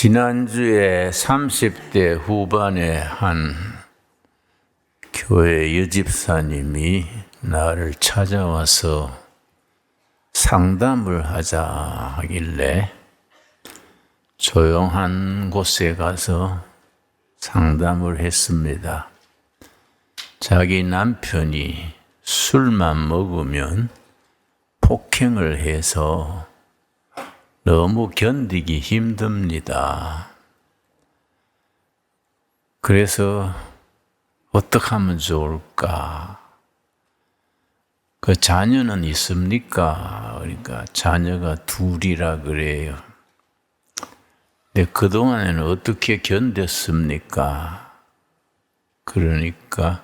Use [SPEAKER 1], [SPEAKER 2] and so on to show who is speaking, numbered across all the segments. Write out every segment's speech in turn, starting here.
[SPEAKER 1] 지난주에 30대 후반의 한 교회 여집사님이 나를 찾아와서 상담을 하자 하길래 조용한 곳에 가서 상담을 했습니다. 자기 남편이 술만 먹으면 폭행을 해서 너무 견디기 힘듭니다. 그래서 어떻게 하면 좋을까? 그 자녀는 있습니까? 그러니까 자녀가 둘이라 그래요. 근데 그동안에는 어떻게 견뎠습니까? 그러니까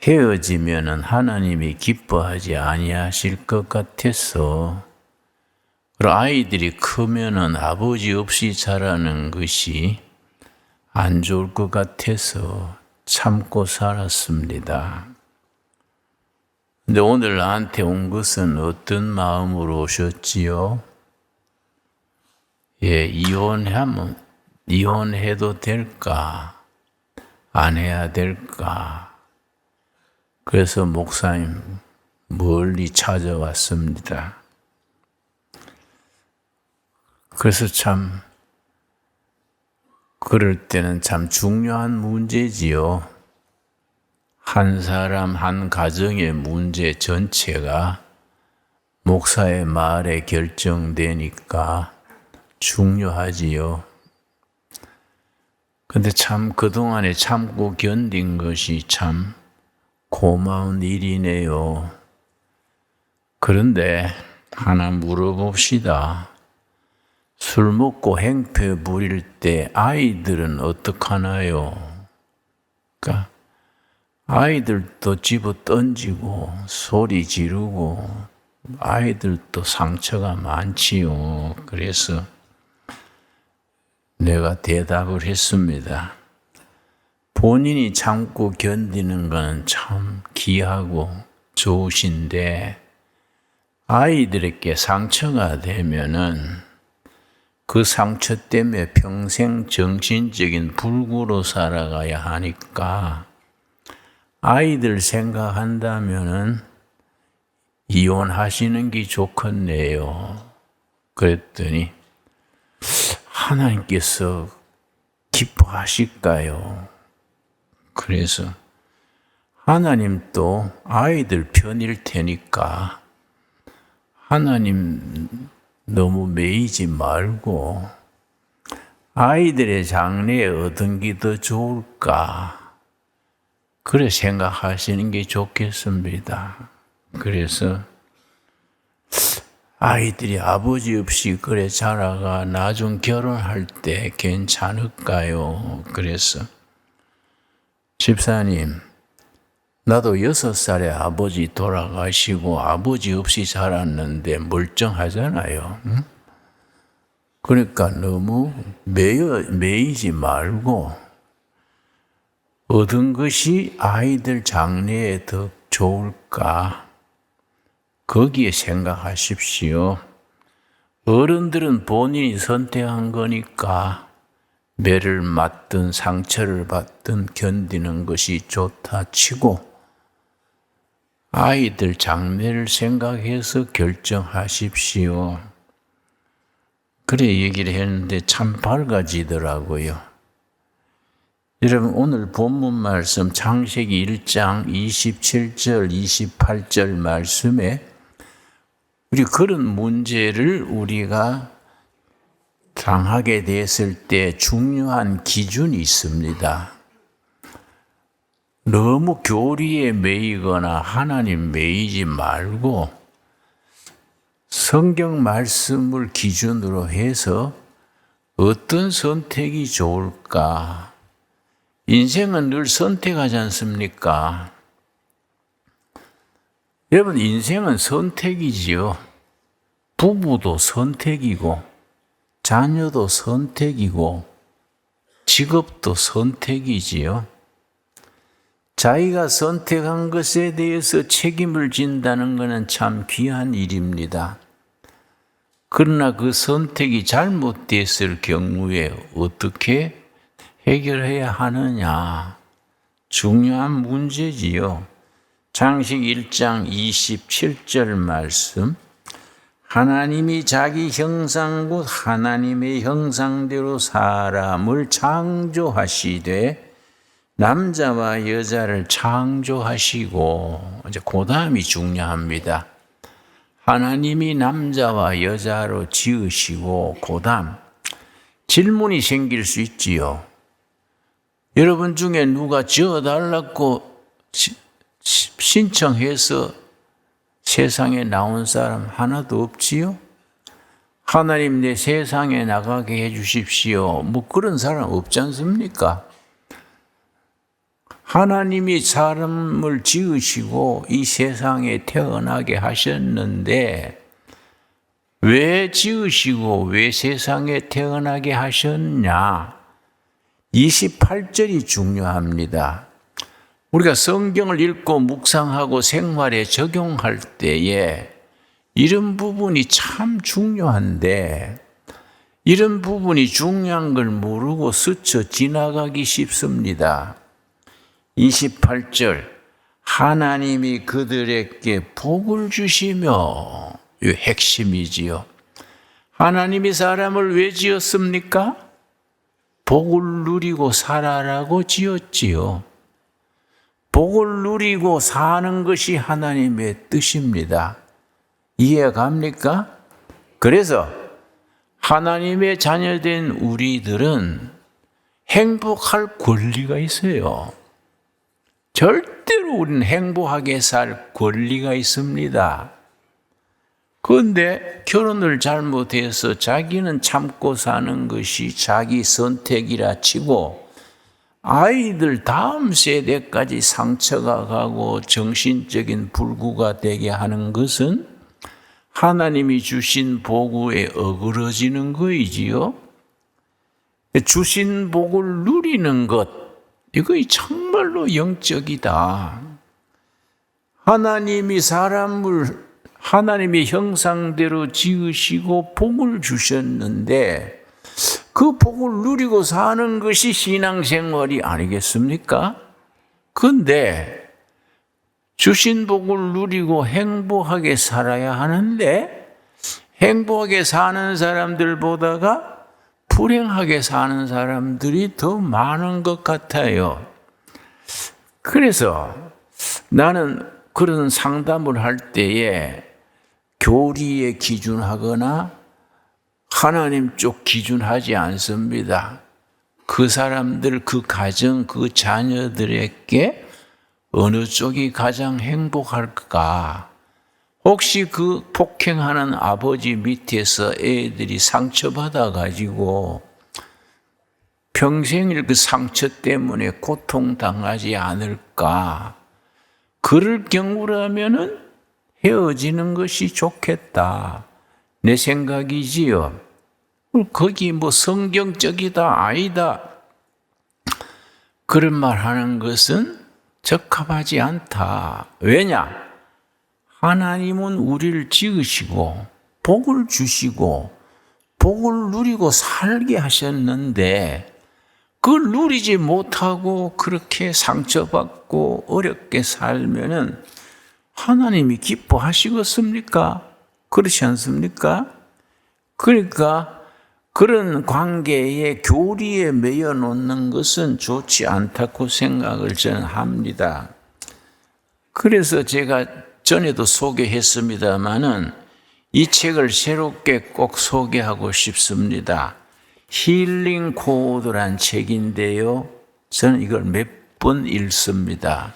[SPEAKER 1] 헤어지면은 하나님이 기뻐하지 아니하실 것 같아서, 그리고 아이들이 크면은 아버지 없이 자라는 것이 안 좋을 것 같아서 참고 살았습니다. 근데 오늘 나한테 온 것은 어떤 마음으로 오셨지요? 이혼해도 될까? 안 해야 될까? 그래서 목사님 멀리 찾아왔습니다. 그래서 참 그럴 때는 참 중요한 문제지요. 한 사람 한 가정의 문제 전체가 목사의 말에 결정되니까 중요하지요. 근데 참 그동안에 참고 견딘 것이 참 고마운 일이네요. 그런데 하나 물어봅시다. 술 먹고 행패 부릴 때 아이들은 어떡하나요? 그러니까 아이들도 집어 던지고 소리 지르고 아이들도 상처가 많지요. 그래서 내가 대답을 했습니다. 본인이 참고 견디는 건 참 귀하고 좋으신데 아이들에게 상처가 되면은 그 상처 때문에 평생 정신적인 불구로 살아가야 하니까 아이들 생각한다면은 이혼하시는 게 좋겠네요. 그랬더니 하나님께서 기뻐하실까요? 그래서 하나님도 아이들 편일 테니까 하나님 너무 매이지 말고 아이들의 장래에 얻은 게 더 좋을까? 그래 생각하시는 게 좋겠습니다. 그래서 아이들이 아버지 없이 그래 자라가 나중 결혼할 때 괜찮을까요? 그래서 집사님, 나도 6살에 아버지 돌아가시고 아버지 없이 자랐는데 멀쩡하잖아요. 응? 그러니까 너무 매이지 말고 얻은 것이 아이들 장래에 더 좋을까? 거기에 생각하십시오. 어른들은 본인이 선택한 거니까 매를 맞든 상처를 받든 견디는 것이 좋다 치고 아이들 장래를 생각해서 결정하십시오. 그래 얘기를 했는데 참 밝아지더라고요. 여러분 오늘 본문 말씀 창세기 1장 27절 28절 말씀에 우리 그런 문제를 우리가 당하게 됐을 때 중요한 기준이 있습니다. 너무 교리에 매이거나 하나님 매이지 말고 성경 말씀을 기준으로 해서 어떤 선택이 좋을까? 인생은 늘 선택하지 않습니까? 여러분 인생은 선택이지요. 부부도 선택이고 자녀도 선택이고 직업도 선택이지요. 자기가 선택한 것에 대해서 책임을 진다는 것은 참 귀한 일입니다. 그러나 그 선택이 잘못됐을 경우에 어떻게 해결해야 하느냐? 중요한 문제지요. 창세기 1장 27절 말씀. 하나님이 자기 형상 곧 하나님의 형상대로 사람을 창조하시되 남자와 여자를 창조하시고, 이제 그 다음이 중요합니다. 하나님이 남자와 여자로 지으시고, 그 다음 질문이 생길 수 있지요. 여러분 중에 누가 지어달라고 신청해서 세상에 나온 사람 하나도 없지요? 하나님 내 세상에 나가게 해 주십시오. 뭐 그런 사람 없지 않습니까? 하나님이 사람을 지으시고 이 세상에 태어나게 하셨는데 왜 지으시고 왜 세상에 태어나게 하셨냐? 28절이 중요합니다. 우리가 성경을 읽고 묵상하고 생활에 적용할 때에 이런 부분이 참 중요한데 이런 부분이 중요한 걸 모르고 스쳐 지나가기 쉽습니다. 28절 하나님이 그들에게 복을 주시며, 이 핵심이지요. 하나님이 사람을 왜 지었습니까? 복을 누리고 살아라고 지었지요. 복을 누리고 사는 것이 하나님의 뜻입니다. 이해가 갑니까? 그래서 하나님의 자녀된 우리들은 행복할 권리가 있어요. 절대로 우리는 행복하게 살 권리가 있습니다. 그런데 결혼을 잘못해서 자기는 참고 사는 것이 자기 선택이라 치고 아이들 다음 세대까지 상처가 가고 정신적인 불구가 되게 하는 것은 하나님이 주신 복에 어그러지는 거이지요. 주신 복을 누리는 것, 이거 정말로 영적이다. 하나님이 사람을 하나님의 형상대로 지으시고 복을 주셨는데 그 복을 누리고 사는 것이 신앙생활이 아니겠습니까? 그런데 주신 복을 누리고 행복하게 살아야 하는데 행복하게 사는 사람들보다가 불행하게 사는 사람들이 더 많은 것 같아요. 그래서 나는 그런 상담을 할 때에 교리에 기준하거나 하나님 쪽 기준하지 않습니다. 그 사람들, 그 가정, 그 자녀들에게 어느 쪽이 가장 행복할까? 혹시 그 폭행하는 아버지 밑에서 애들이 상처받아가지고 평생일 그 상처 때문에 고통당하지 않을까? 그럴 경우라면은 헤어지는 것이 좋겠다. 내 생각이지요. 거기 뭐 성경적이다, 아니다. 그런 말 하는 것은 적합하지 않다. 왜냐? 하나님은 우리를 지으시고 복을 주시고 복을 누리고 살게 하셨는데 그걸 누리지 못하고 그렇게 상처받고 어렵게 살면은 하나님이 기뻐하시겠습니까? 그렇지 않습니까? 그러니까 그런 관계에 교리에 매여 놓는 것은 좋지 않다고 생각을 저는 합니다. 그래서 제가 전에도 소개했습니다마는 이 책을 새롭게 꼭 소개하고 싶습니다. 힐링 코드란 책인데요. 저는 이걸 몇 번 읽습니다.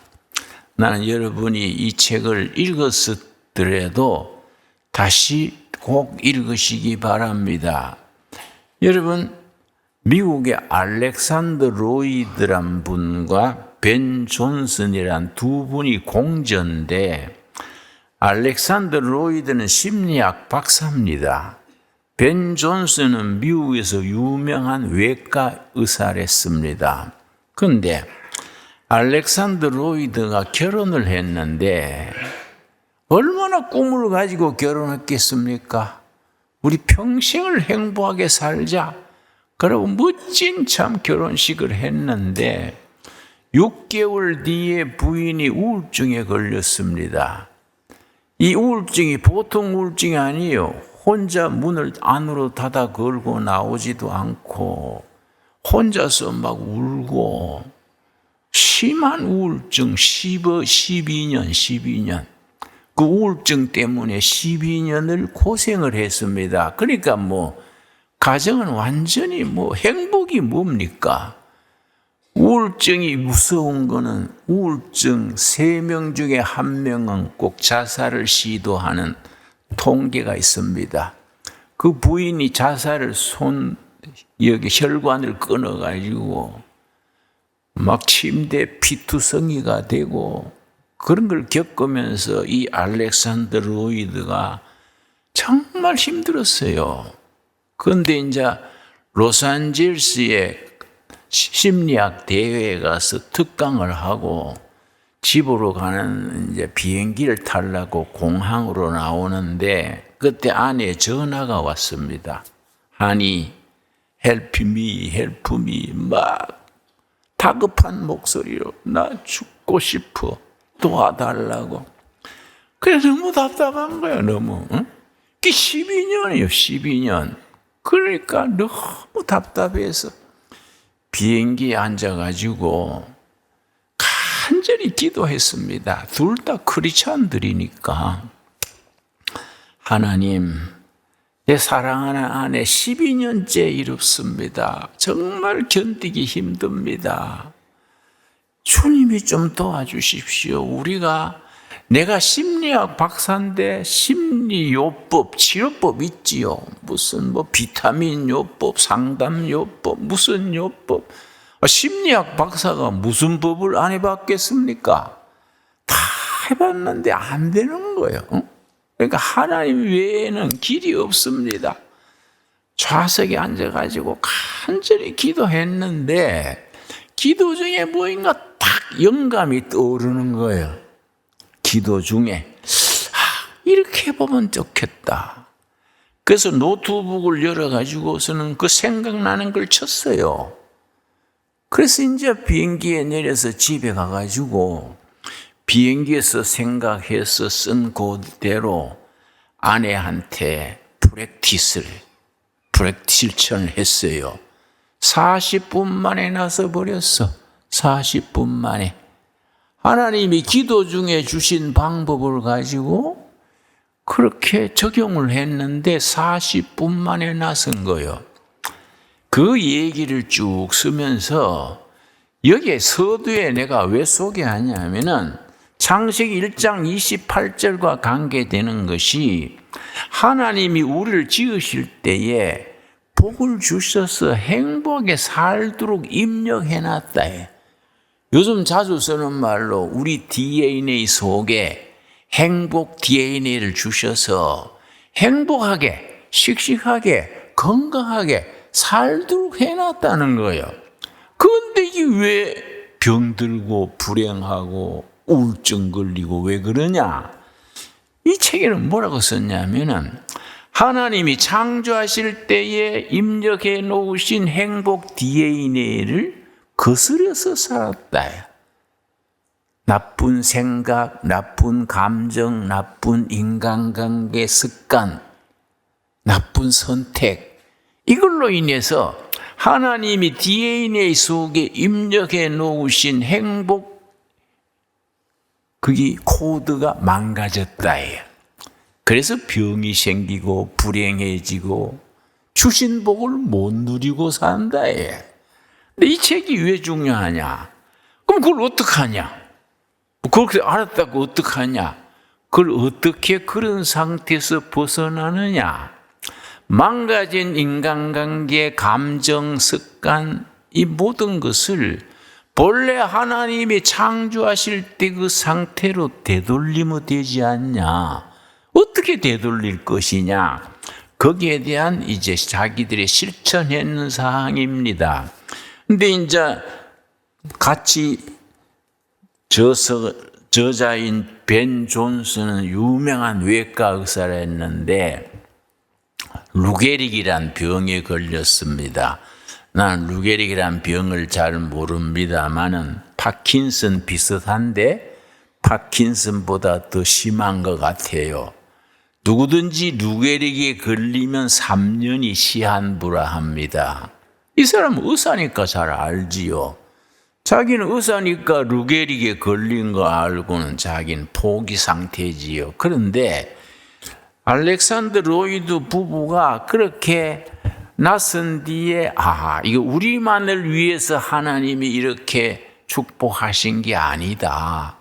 [SPEAKER 1] 나는 여러분이 이 책을 읽었더라도 다시 꼭 읽으시기 바랍니다. 여러분, 미국의 알렉산더 로이드란 분과 벤 존슨이란 두 분이 공전인데 알렉산더 로이드는 심리학 박사입니다. 벤 존슨은 미국에서 유명한 외과 의사랬습니다. 그런데 알렉산더 로이드가 결혼을 했는데 얼마나 꿈을 가지고 결혼했겠습니까? 우리 평생을 행복하게 살자. 그러고 멋진 참 결혼식을 했는데 6개월 뒤에 부인이 우울증에 걸렸습니다. 이 우울증이 보통 우울증이 아니에요. 혼자 문을 안으로 닫아 걸고 나오지도 않고 혼자서 막 울고 심한 우울증 12년 그 우울증 때문에 12년을 고생을 했습니다. 그러니까 가정은 완전히 행복이 뭡니까? 우울증이 무서운 거는 우울증 3명 중에 1명은 꼭 자살을 시도하는 통계가 있습니다. 그 부인이 자살을 여기 혈관을 끊어가지고 막 침대 피투성이가 되고 그런 걸 겪으면서 이 알렉산더 로이드가 정말 힘들었어요. 그런데 이제 로스앤젤레스에 심리학 대회에 가서 특강을 하고 집으로 가는 이제 비행기를 타려고 공항으로 나오는데 그때 아내의 전화가 왔습니다. 하니, help me, 막 다급한 목소리로 나 죽고 싶어. 도와달라고. 그래서 너무 답답한 거예요, 너무. 응? 그게 12년이에요, 12년. 그러니까 너무 답답해서 비행기에 앉아가지고 간절히 기도했습니다. 둘 다 크리스찬들이니까. 하나님, 내 사랑하는 아내 12년째 이롭습니다. 정말 견디기 힘듭니다. 주님이 좀 도와주십시오. 내가 심리학 박사인데 심리요법, 치료법 있지요. 무슨 비타민 요법, 상담 요법, 무슨 요법. 심리학 박사가 무슨 법을 안 해봤겠습니까? 다 해봤는데 안 되는 거예요. 그러니까 하나님 외에는 길이 없습니다. 좌석에 앉아가지고 간절히 기도했는데 기도 중에 뭐인가 딱 영감이 떠오르는 거예요. 기도 중에 이렇게 해보면 좋겠다. 그래서 노트북을 열어가지고서는 그 생각나는 걸 쳤어요. 그래서 이제 비행기에 내려서 집에 가가지고 비행기에서 생각해서 쓴 그대로 아내한테 실천을 했어요. 40분 만에 나서 버렸어. 40분 만에. 하나님이 기도 중에 주신 방법을 가지고 그렇게 적용을 했는데 40분 만에 나선 거예요. 그 얘기를 쭉 쓰면서 여기에 서두에 내가 왜 소개하냐면은 창세기 1장 28절과 관계되는 것이 하나님이 우리를 지으실 때에 복을 주셔서 행복하게 살도록 입력해놨다. 요즘 자주 쓰는 말로 우리 DNA 속에 행복 DNA를 주셔서 행복하게, 씩씩하게, 건강하게 살도록 해놨다는 거예요. 그런데 이게 왜 병들고 불행하고 우울증 걸리고 왜 그러냐? 이 책에는 뭐라고 썼냐면은 하나님이 창조하실 때에 입력해 놓으신 행복 DNA를 거스려서 살았다. 나쁜 생각, 나쁜 감정, 나쁜 인간관계 습관, 나쁜 선택 이걸로 인해서 하나님이 DNA 속에 입력해 놓으신 행복 그게 코드가 망가졌다. 그래서 병이 생기고 불행해지고 주신 복을 못 누리고 산다. 근데 이 책이 왜 중요하냐? 그럼 그걸 어떡하냐? 그걸 알았다고 어떡하냐? 그걸 어떻게 그런 상태에서 벗어나느냐? 망가진 인간관계, 감정, 습관 이 모든 것을 본래 하나님이 창조하실 때 그 상태로 되돌리면 되지 않냐? 어떻게 되돌릴 것이냐? 거기에 대한 이제 자기들이 실천했는 사항입니다. 근데 이제 같이 저자인 벤 존슨은 유명한 외과 의사를 했는데 루게릭이란 병에 걸렸습니다. 난 루게릭이란 병을 잘 모릅니다만은 파킨슨 비슷한데 파킨슨보다 더 심한 것 같아요. 누구든지 루게릭에 걸리면 3년이 시한부라 합니다. 이 사람은 의사니까 잘 알지요. 자기는 의사니까 루게릭에 걸린 거 알고는 자기는 포기 상태지요. 그런데 알렉산더 로이드 부부가 그렇게 나선 뒤에 이거 우리만을 위해서 하나님이 이렇게 축복하신 게 아니다.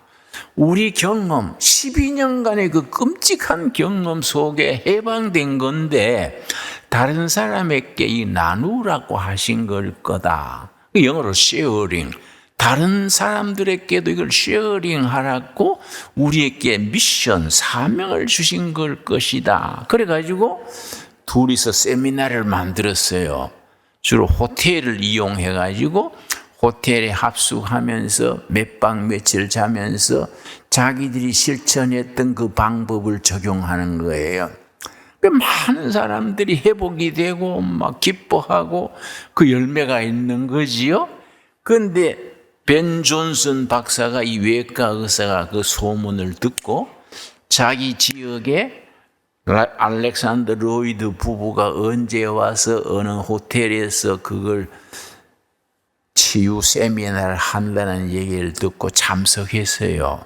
[SPEAKER 1] 우리 경험, 12년간의 그 끔찍한 경험 속에 해방된 건데 다른 사람에게 이 나누라고 하신 걸 거다. 영어로 sharing. 다른 사람들에게도 이걸 쉐어링 하라고 우리에게 미션, 사명을 주신 걸 것이다. 그래가지고 둘이서 세미나를 만들었어요. 주로 호텔을 이용해가지고 호텔에 합숙하면서 몇 박 며칠 자면서 자기들이 실천했던 그 방법을 적용하는 거예요. 많은 사람들이 회복이 되고 막 기뻐하고 그 열매가 있는 거지요. 그런데 벤 존슨 박사가 이 외과 의사가 그 소문을 듣고 자기 지역에 알렉산더 로이드 부부가 언제 와서 어느 호텔에서 그걸 치유 세미나를 한다는 얘기를 듣고 참석했어요.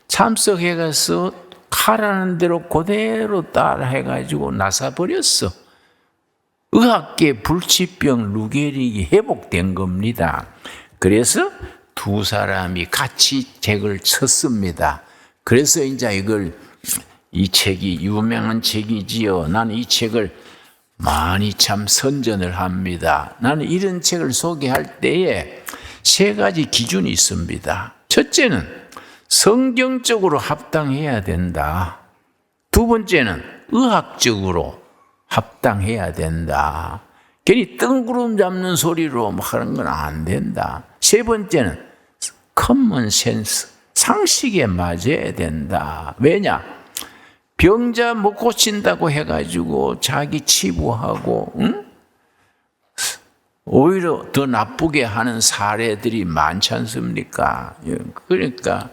[SPEAKER 1] 참석해가서 하라는 대로 그대로 따라해가지고 나서버렸어. 의학계 불치병 루게릭이 회복된 겁니다. 그래서 두 사람이 같이 책을 쳤습니다. 그래서 이제 이 책이 유명한 책이지요. 나는 이 책을 많이 참 선전을 합니다. 나는 이런 책을 소개할 때에 세 가지 기준이 있습니다. 첫째는 성경적으로 합당해야 된다. 두 번째는 의학적으로 합당해야 된다. 괜히 뜬구름 잡는 소리로 하는 건 안 된다. 세 번째는 커먼 센스, 상식에 맞아야 된다. 왜냐? 병자 못 고친다고 해가지고 자기 치부하고 오히려 더 나쁘게 하는 사례들이 많지 않습니까? 그러니까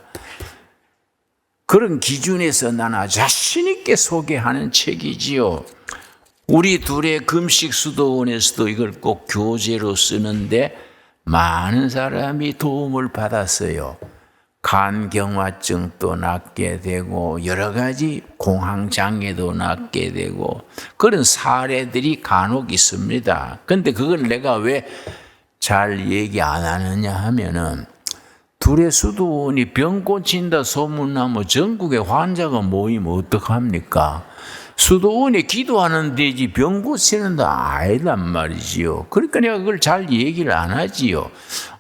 [SPEAKER 1] 그런 기준에서 나는 자신 있게 소개하는 책이지요. 우리 둘의 금식 수도원에서도 이걸 꼭 교재로 쓰는데 많은 사람이 도움을 받았어요. 간경화증도 낫게 되고 여러 가지 공황장애도 낫게 되고 그런 사례들이 간혹 있습니다. 그런데 그걸 내가 왜 잘 얘기 안 하느냐 하면은 둘의 수도원이 병 고친다 소문나면 전국에 환자가 모이면 어떡합니까? 수도원에 기도하는 데지 병 고치는 데 아니란 말이지요. 그러니까 내가 그걸 잘 얘기를 안 하지요.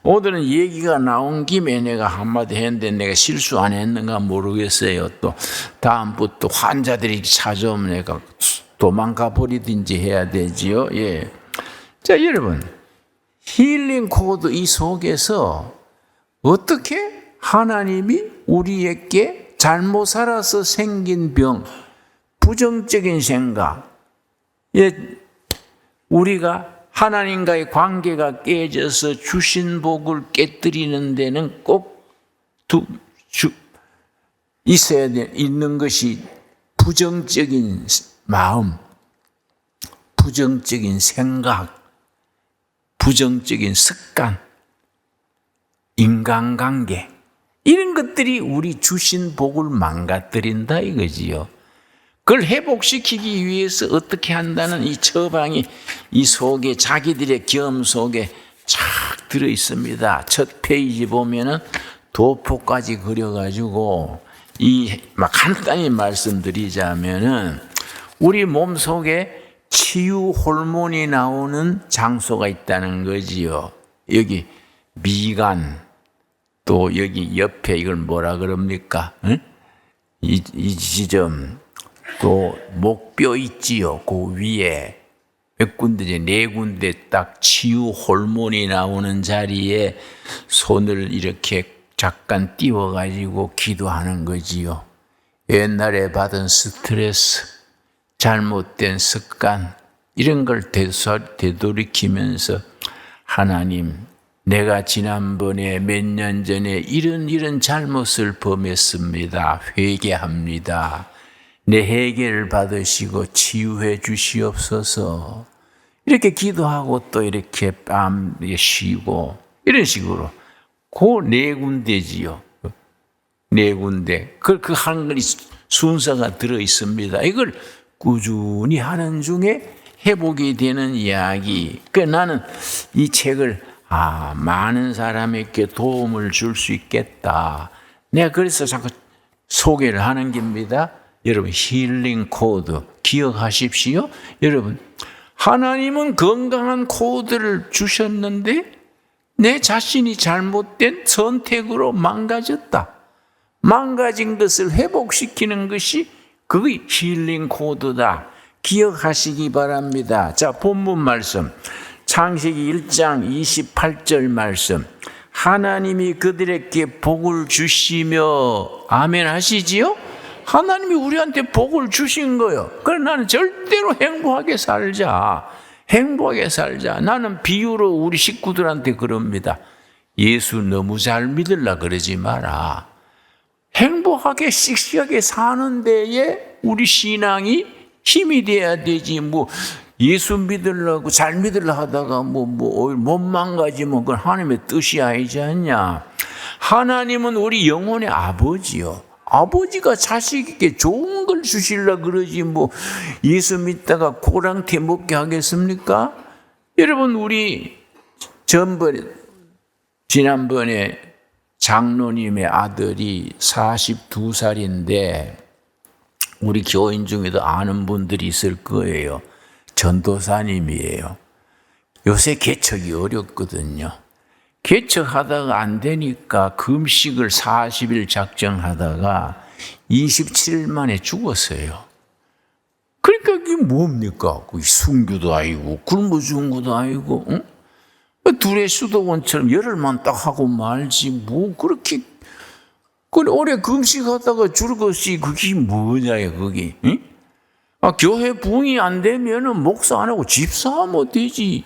[SPEAKER 1] 오늘은 얘기가 나온 김에 내가 한마디 했는데 내가 실수 안 했는가 모르겠어요. 또 다음부터 환자들이 찾아오면 내가 도망가 버리든지 해야 되지요. 예. 자, 여러분. 힐링 코드 이 속에서 어떻게 하나님이 우리에게 잘못 살아서 생긴 병, 부정적인 생각, 우리가 하나님과의 관계가 깨져서 주신 복을 깨뜨리는 데는 꼭 있는 것이 부정적인 마음, 부정적인 생각, 부정적인 습관, 인간관계, 이런 것들이 우리 주신 복을 망가뜨린다 이거지요. 그걸 회복시키기 위해서 어떻게 한다는 이 처방이 이 속에 자기들의 경험 속에 쫙 들어 있습니다. 첫 페이지 보면은 도포까지 그려가지고 막 간단히 말씀드리자면은 우리 몸 속에 치유 호르몬이 나오는 장소가 있다는 거지요. 여기 미간, 또 여기 옆에 이걸 뭐라 그럽니까? 응? 이 지점, 또 목뼈 있지요. 그 위에 몇 군데, 네 군데 딱 치유 호르몬이 나오는 자리에 손을 이렇게 잠깐 띄워가지고 기도하는 거지요. 옛날에 받은 스트레스, 잘못된 습관, 이런 걸 되돌이키면서 하나님, 내가 지난번에 몇 년 전에 이런 잘못을 범했습니다. 회개합니다. 내 회개를 받으시고 치유해 주시옵소서. 이렇게 기도하고 또 이렇게 밤에 쉬고 이런 식으로 그 네 군데지요. 네 군데. 그 한 가지 순서가 들어 있습니다. 이걸 꾸준히 하는 중에 회복이 되는 이야기. 나는 이 책을 많은 사람에게 도움을 줄 수 있겠다. 내가 그래서 자꾸 소개를 하는 겁니다. 여러분, 힐링 코드 기억하십시오. 여러분, 하나님은 건강한 코드를 주셨는데 내 자신이 잘못된 선택으로 망가졌다. 망가진 것을 회복시키는 것이 그게 힐링 코드다. 기억하시기 바랍니다. 자, 본문 말씀. 창세기 1장 28절 말씀. 하나님이 그들에게 복을 주시며 아멘 하시지요? 하나님이 우리한테 복을 주신 거예요. 그래서 나는 절대로 행복하게 살자. 행복하게 살자. 나는 비유로 우리 식구들한테 그럽니다. 예수 너무 잘 믿으려 그러지 마라. 행복하게 씩씩하게 사는 데에 우리 신앙이 힘이 돼야 되지. 예수 믿으려고 잘 믿으려 하다가 못 망가지면 그건 하나님의 뜻이 아니지 않냐. 하나님은 우리 영혼의 아버지요. 아버지가 자식에게 좋은 걸 주시려 그러지 예수 믿다가 고랑태 먹게 하겠습니까? 여러분, 우리 지난번에 장로님의 아들이 42살인데 우리 교인 중에도 아는 분들이 있을 거예요. 전도사님이에요. 요새 개척이 어렵거든요. 개척하다가 안 되니까 금식을 40일 작정하다가 27일 만에 죽었어요. 그러니까 이게 뭡니까? 순교도 아니고 굶어 죽은 것도 아니고, 응? 둘의 수도원처럼 열흘만 딱 하고 말지 그렇게 오래 금식하다가 죽었지 그게 뭐냐 그게. 응? 교회 부흥이 안 되면은 목사 안 하고 집사하면 되지.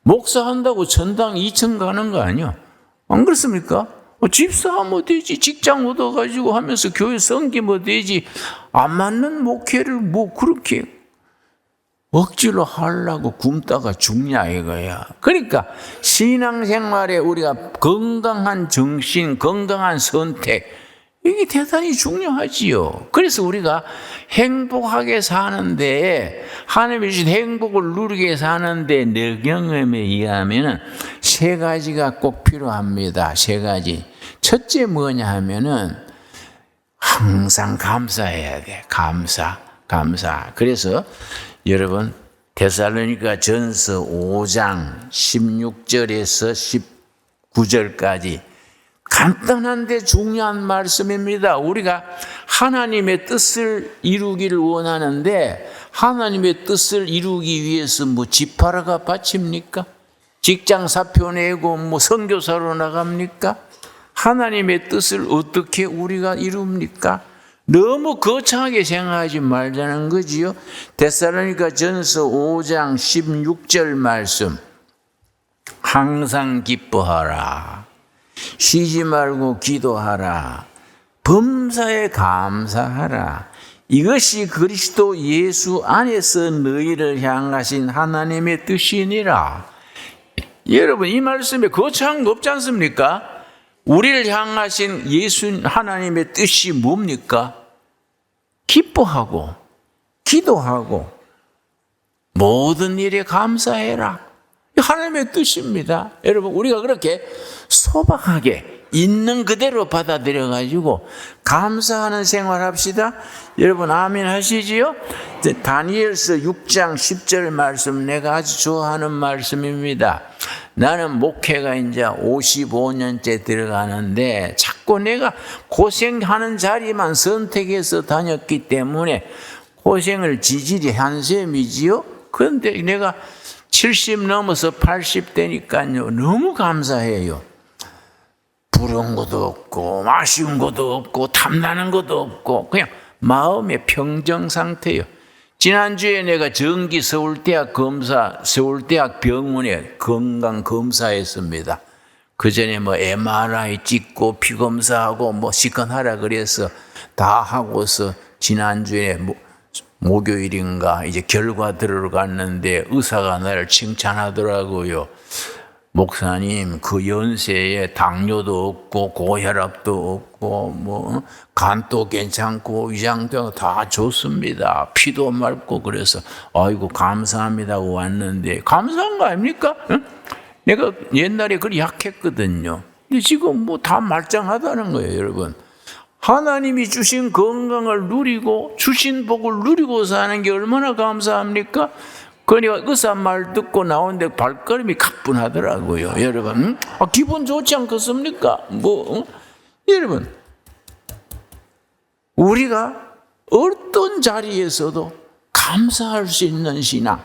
[SPEAKER 1] 목사한다고 천당 2천 가는 거 아니야? 안 그렇습니까? 집사하면 되지. 직장 얻어가지고 하면서 교회 섬기면 되지. 안 맞는 목회를 그렇게 억지로 하려고 굶다가 죽냐 이거야. 그러니까 신앙생활에 우리가 건강한 정신, 건강한 선택, 이게 대단히 중요하지요. 그래서 우리가 행복하게 사는데, 하나님이 주신 행복을 누리게 사는데 내 경험에 의하면 세 가지가 꼭 필요합니다. 세 가지. 첫째 뭐냐 하면은 항상 감사해야 돼. 감사. 그래서 여러분, 데살로니가 전서 5장 16절에서 19절까지 간단한데 중요한 말씀입니다. 우리가 하나님의 뜻을 이루기를 원하는데 하나님의 뜻을 이루기 위해서 집 팔아가 바칩니까? 직장 사표 내고 선교사로 나갑니까? 하나님의 뜻을 어떻게 우리가 이룹니까? 너무 거창하게 생각하지 말자는 거지요. 데살로니가 전서 5장 16절 말씀. 항상 기뻐하라. 쉬지 말고 기도하라. 범사에 감사하라. 이것이 그리스도 예수 안에서 너희를 향하신 하나님의 뜻이니라. 여러분, 이 말씀에 거창한 거 없지 않습니까? 우리를 향하신 예수 하나님의 뜻이 뭡니까? 기뻐하고 기도하고 모든 일에 감사해라. 하나님의 뜻입니다. 여러분, 우리가 그렇게 소박하게 있는 그대로 받아들여가지고 감사하는 생활합시다. 여러분, 아멘 하시지요? 다니엘서 6장 10절 말씀, 내가 아주 좋아하는 말씀입니다. 나는 목회가 이제 55년째 들어가는데 자꾸 내가 고생하는 자리만 선택해서 다녔기 때문에 고생을 지질이 한 셈이지요. 그런데 내가 70 넘어서 80 되니까요, 너무 감사해요. 부러운 것도 없고 아쉬운 것도 없고 탐나는 것도 없고 그냥 마음의 평정 상태예요. 지난주에 내가 정기 서울대학 병원에 건강검사했습니다. 그 전에 뭐 MRI 찍고 피검사하고 뭐 시큰하라 그래서 다 하고서 지난주에 목요일인가 이제 결과 들어갔는데 의사가 나를 칭찬하더라고요. 목사님, 그 연세에 당뇨도 없고 고혈압도 없고 뭐 간도 괜찮고 위장도 다 좋습니다. 피도 맑고 그래서 아이고 감사합니다 하고 왔는데 감사한 거 아닙니까? 응? 내가 옛날에 그리 약했거든요. 근데 지금 뭐 다 말짱하다는 거예요, 여러분. 하나님이 주신 건강을 누리고 주신 복을 누리고 사는 게 얼마나 감사합니까? 그러니까 의사 말 듣고 나오는데 발걸음이 가뿐하더라고요, 여러분. 기분 좋지 않겠습니까? 여러분, 우리가 어떤 자리에서도 감사할 수 있는 신앙.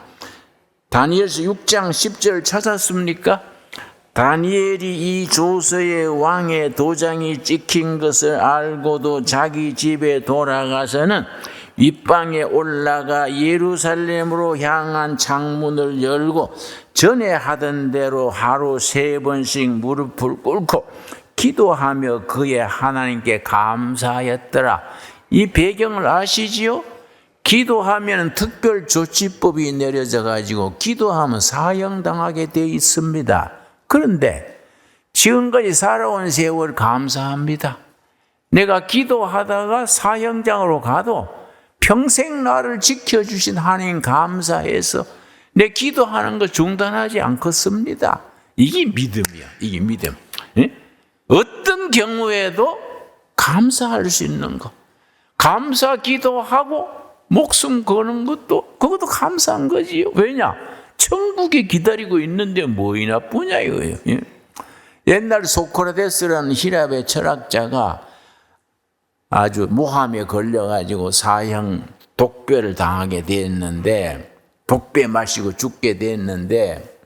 [SPEAKER 1] 다니엘서 6장 10절 찾았습니까? 다니엘이 이 조서의 왕의 도장이 찍힌 것을 알고도 자기 집에 돌아가서는 윗방에 올라가 예루살렘으로 향한 창문을 열고 전에 하던 대로 하루 3번씩 무릎을 꿇고 기도하며 그의 하나님께 감사하였더라. 이 배경을 아시지요? 기도하면 특별 조치법이 내려져 가지고 기도하면 사형당하게 되어 있습니다. 그런데 지금까지 살아온 세월 감사합니다. 내가 기도하다가 사형장으로 가도 평생 나를 지켜주신 하나님 감사해서 내 기도하는 거 중단하지 않겠습니다. 이게 믿음이야. 이게 믿음. 어떤 경우에도 감사할 수 있는 거. 감사 기도하고 목숨 거는 것도 그것도 감사한 거지요. 왜냐? 천국에 기다리고 있는데 뭐이 나쁘냐 이거예요. 옛날 소크라테스라는 히랍의 철학자가 아주 모함에 걸려가지고 사형 독배를 당하게 됐는데 독배 마시고 죽게 됐는데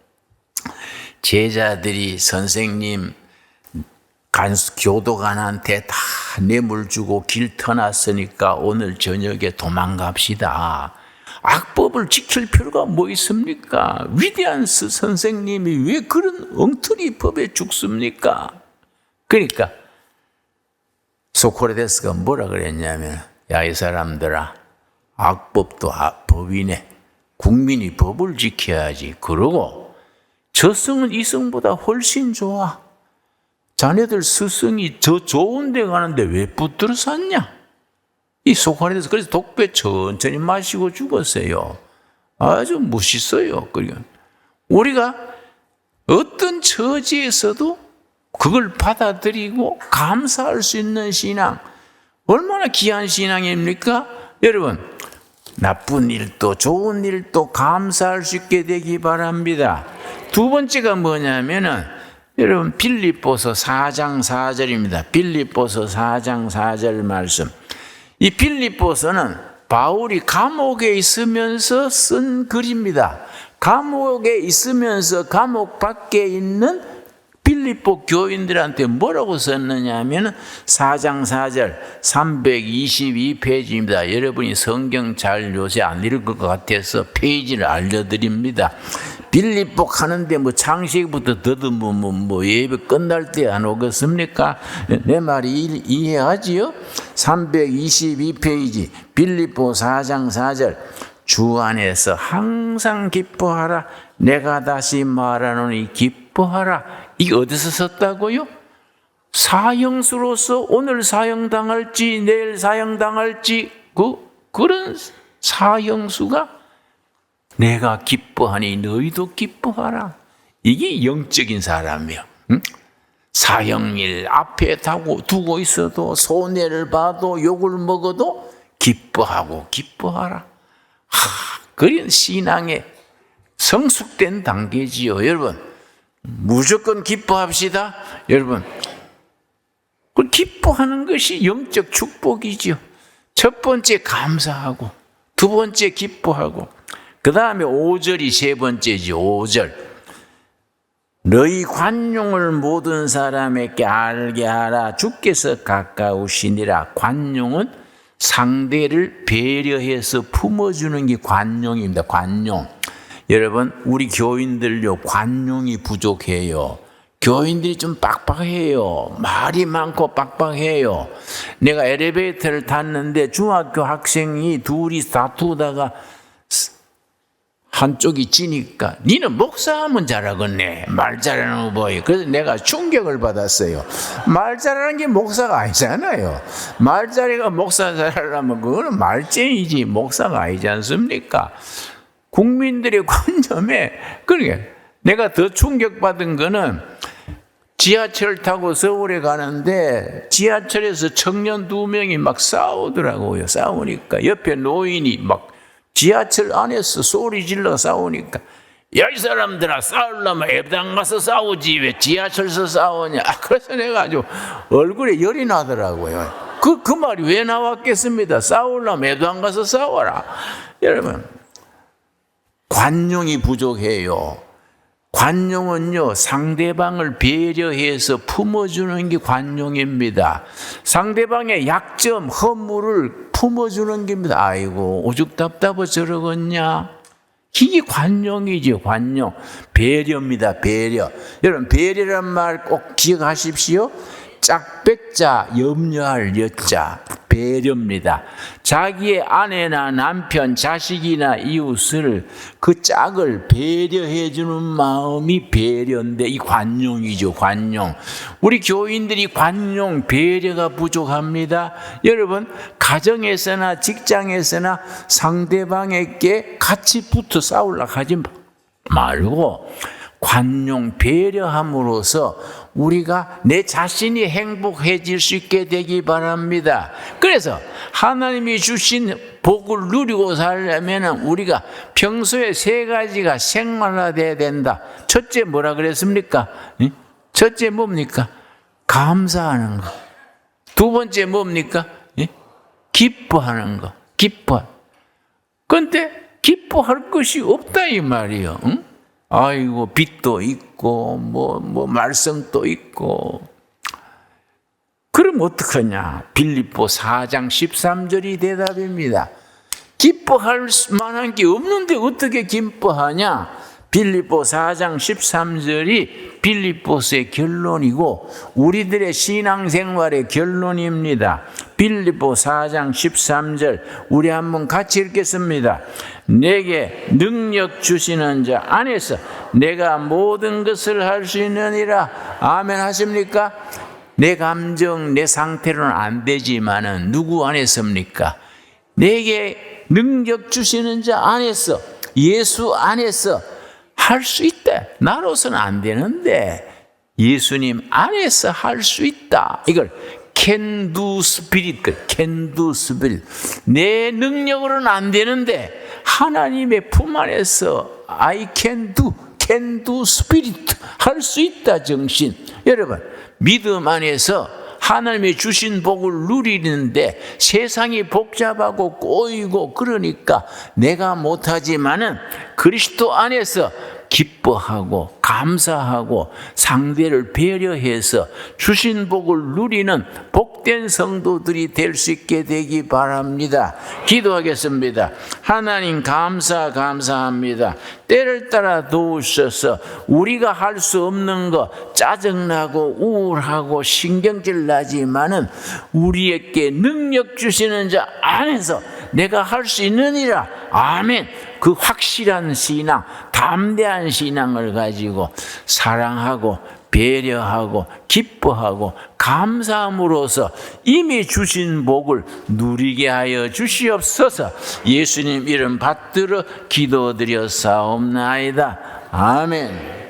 [SPEAKER 1] 제자들이 선생님 교도관한테 다 뇌물 주고 길 터놨으니까 오늘 저녁에 도망갑시다. 악법을 지킬 필요가 뭐 있습니까? 위대한 선생님이 왜 그런 엉터리 법에 죽습니까? 그러니까 소크라테스가 뭐라 그랬냐면 야, 이 사람들아, 악법도 법이네. 국민이 법을 지켜야지. 그러고 저승은 이승보다 훨씬 좋아. 자네들 스승이 저 좋은 데 가는데 왜 붙들어 샀냐? 이 소크라테스 그래서 독배 천천히 마시고 죽었어요. 아주 멋있어요. 그러니까 우리가 어떤 처지에서도 그걸 받아들이고 감사할 수 있는 신앙, 얼마나 귀한 신앙입니까? 여러분, 나쁜 일도 좋은 일도 감사할 수 있게 되기 바랍니다. 두 번째가 뭐냐면은 여러분 빌립보서 4장 4절입니다. 빌립보서 4장 4절 말씀. 이 빌립보서는 바울이 감옥에 있으면서 쓴 글입니다. 감옥에 있으면서 감옥 밖에 있는 빌립보 교인들한테 뭐라고 썼느냐 하면 4장 4절 322페이지입니다. 여러분이 성경 잘 요새 안 읽을 것 같아서 페이지를 알려드립니다. 빌립보 가는데 뭐 창세기부터 더듬으면 뭐 예배 끝날 때 안 오겠습니까? 내 말이 이해하지요? 322페이지 빌립보 4장 4절 주 안에서 항상 기뻐하라. 내가 다시 말하노니 기뻐하라. 이게 어디서 썼다고요? 사형수로서 오늘 사형당할지 내일 사형당할지 그런 사형수가 내가 기뻐하니 너희도 기뻐하라. 이게 영적인 사람이야. 응? 사형일 앞에 두고 있어도 손해를 봐도 욕을 먹어도 기뻐하고 기뻐하라. 그런 신앙의 성숙된 단계지요. 여러분 무조건 기뻐합시다. 여러분 그 기뻐하는 것이 영적 축복이죠. 첫 번째 감사하고 두 번째 기뻐하고 그 다음에 5절이 세 번째지. 5절 너희 관용을 모든 사람에게 알게 하라. 주께서 가까우시니라. 관용은 상대를 배려해서 품어주는 게 관용입니다. 관용. 여러분, 우리 교인들요, 관용이 부족해요. 교인들이 좀 빡빡해요. 말이 많고 빡빡해요. 내가 엘리베이터를 탔는데 중학교 학생이 둘이 다투다가 한쪽이 지니까 니는 목사하면 잘하겠네. 말 잘하는 거 보여. 그래서 내가 충격을 받았어요. 말 잘하는 게 목사가 아니잖아요. 말자리가 목사 잘하려면 그거는 말쟁이지 목사가 아니지 않습니까? 국민들의 관념에 그러니까 내가 더 충격받은 거는 지하철 타고 서울에 가는데 지하철에서 청년 2명이 막 싸우더라고요. 싸우니까 옆에 노인이 막 지하철 안에서 소리 질러 싸우니까 야, 이 사람들아, 싸우려면 애당 가서 싸우지 왜 지하철에서 싸우냐. 그래서 내가 아주 얼굴에 열이 나더라고요. 그 말이 왜 나왔겠습니다. 싸우려면 애당 가서 싸워라. 여러분, 관용이 부족해요. 관용은요, 상대방을 배려해서 품어주는 게 관용입니다. 상대방의 약점, 허물을 품어주는 겁니다. 아이고, 오죽 답답해 저러겠냐. 이게 관용이죠, 관용. 배려입니다, 배려. 여러분, 배려란 말 꼭 기억하십시오. 짝백자, 염려할 여자, 배려입니다. 자기의 아내나 남편, 자식이나 이웃을 그 짝을 배려해 주는 마음이 배려인데 이 관용이죠, 관용. 우리 교인들이 관용, 배려가 부족합니다. 여러분, 가정에서나 직장에서나 상대방에게 같이 붙어 싸우려고 하지 말고 관용, 배려함으로써 우리가 내 자신이 행복해질 수 있게 되기 바랍니다. 그래서 하나님이 주신 복을 누리고 살려면 우리가 평소에 3가지가 생활화돼야 된다. 첫째 뭐라 그랬습니까? 첫째 뭡니까? 감사하는 거. 두 번째 뭡니까? 기뻐하는 거. 그런데 기뻐할 것이 없다 이 말이에요. 응? 아이고, 빚도 있고, 말썽도 있고. 그럼 어떡하냐? 빌립보 4장 13절이 대답입니다. 기뻐할 만한 게 없는데 어떻게 기뻐하냐? 빌립보 4장 13절이 빌립보서의 결론이고 우리들의 신앙생활의 결론입니다. 빌립보 4장 13절 우리 한번 같이 읽겠습니다. 내게 능력 주시는 자 안에서 내가 모든 것을 할 수 있느니라. 아멘 하십니까? 내 감정, 내 상태로는 안 되지만은 누구 안에서입니까? 내게 능력 주시는 자 안에서, 예수 안에서 할 수 있다. 나로서는 안 되는데 예수님 안에서 할 수 있다. 이걸 can do spirit, can do spirit. 내 능력으로는 안 되는데 하나님의 품 안에서 I can do spirit. 할 수 있다 정신. 여러분, 믿음 안에서 하나님이 주신 복을 누리는데 세상이 복잡하고 꼬이고 그러니까 내가 못하지만은 그리스도 안에서 기뻐하고 감사하고 상대를 배려해서 주신 복을 누리는 복된 성도들이 될 수 있게 되기 바랍니다. 기도하겠습니다. 하나님 감사합니다. 때를 따라 도우셔서 우리가 할 수 없는 거 짜증나고 우울하고 신경질 나지만은 우리에게 능력 주시는 자 안에서 내가 할 수 있느니라. 아멘. 그 확실한 신앙, 담대한 신앙을 가지고 사랑하고 배려하고 기뻐하고 감사함으로써 이미 주신 복을 누리게 하여 주시옵소서. 예수님 이름 받들어 기도드려 사옵나이다. 아멘.